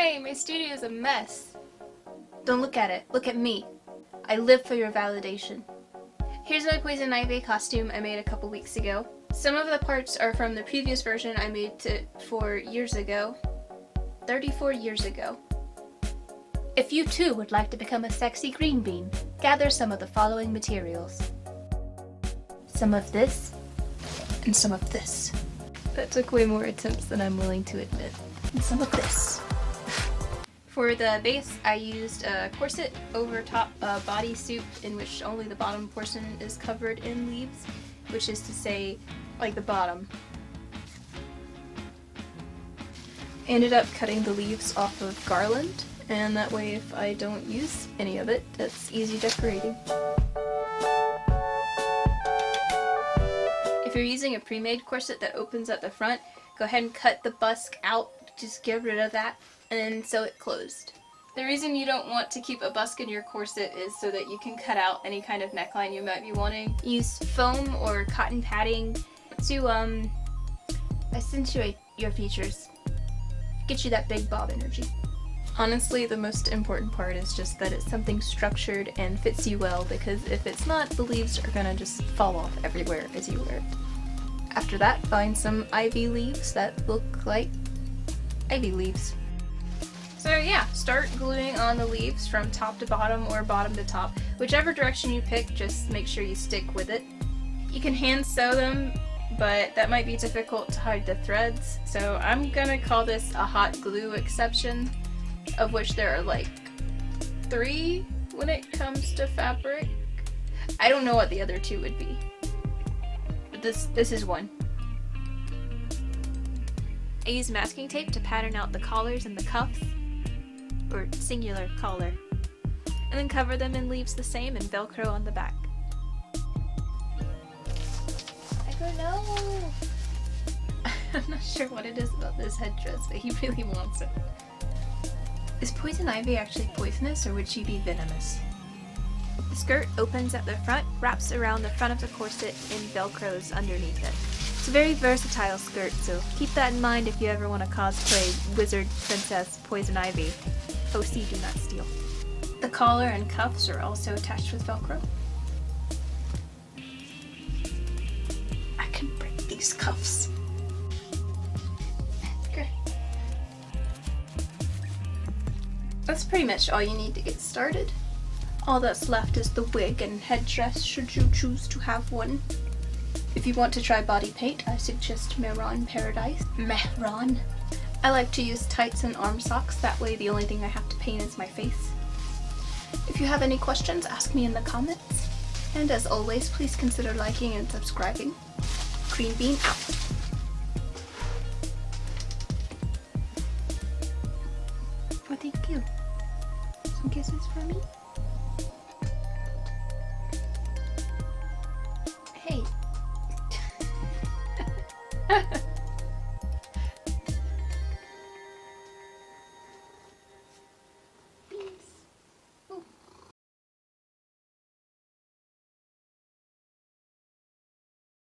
Hi, my studio is a mess. Don't look at it, look at me. I live for your validation. Here's my Poison Ivy costume I made a couple weeks ago. Some of the parts are from the previous version I made 34 years ago. If you too would like to become a sexy green bean, gather some of the following materials. Some of this, and some of this. That took way more attempts than I'm willing to admit. And some of this. For the base, I used a corset over top a bodysuit in which only the bottom portion is covered in leaves, which is to say, like the bottom. I ended up cutting the leaves off of garland, and that way if I don't use any of it, it's easy decorating. If you're using a pre-made corset that opens at the front, go ahead and cut the busk out, just get rid of that, and then sew it closed. The reason you don't want to keep a busk in your corset is so that you can cut out any kind of neckline you might be wanting. Use foam or cotton padding to accentuate your features. Get you that big bob energy. Honestly, the most important part is just that it's something structured and fits you well, because if it's not, the leaves are gonna just fall off everywhere as you wear it. After that, find some ivy leaves that look like ivy leaves. So yeah, start gluing on the leaves from top to bottom or bottom to top. Whichever direction you pick, just make sure you stick with it. You can hand sew them, but that might be difficult to hide the threads, so I'm gonna call this a hot glue exception, of which there are like 3 when it comes to fabric. I don't know what the other 2 would be, but this is one. I use masking tape to pattern out the collars and the cuffs, or singular collar, and then cover them in leaves the same and Velcro on the back. I don't know. I'm not sure what it is about this headdress, but he really wants it. Is Poison Ivy actually poisonous, or would she be venomous? The skirt opens at the front, wraps around the front of the corset, and velcros underneath it. It's a very versatile skirt, so keep that in mind if you ever want to cosplay Wizard Princess Poison Ivy. OC, do not steal. The collar and cuffs are also attached with velcro. I can break these cuffs. That's pretty much all you need to get started. All that's left is the wig and headdress should you choose to have one. If you want to try body paint, I suggest Mehron Paradise. Mehron. I like to use tights and arm socks, that way the only thing I have to paint is my face. If you have any questions, ask me in the comments. And as always, please consider liking and subscribing. Greenbean out.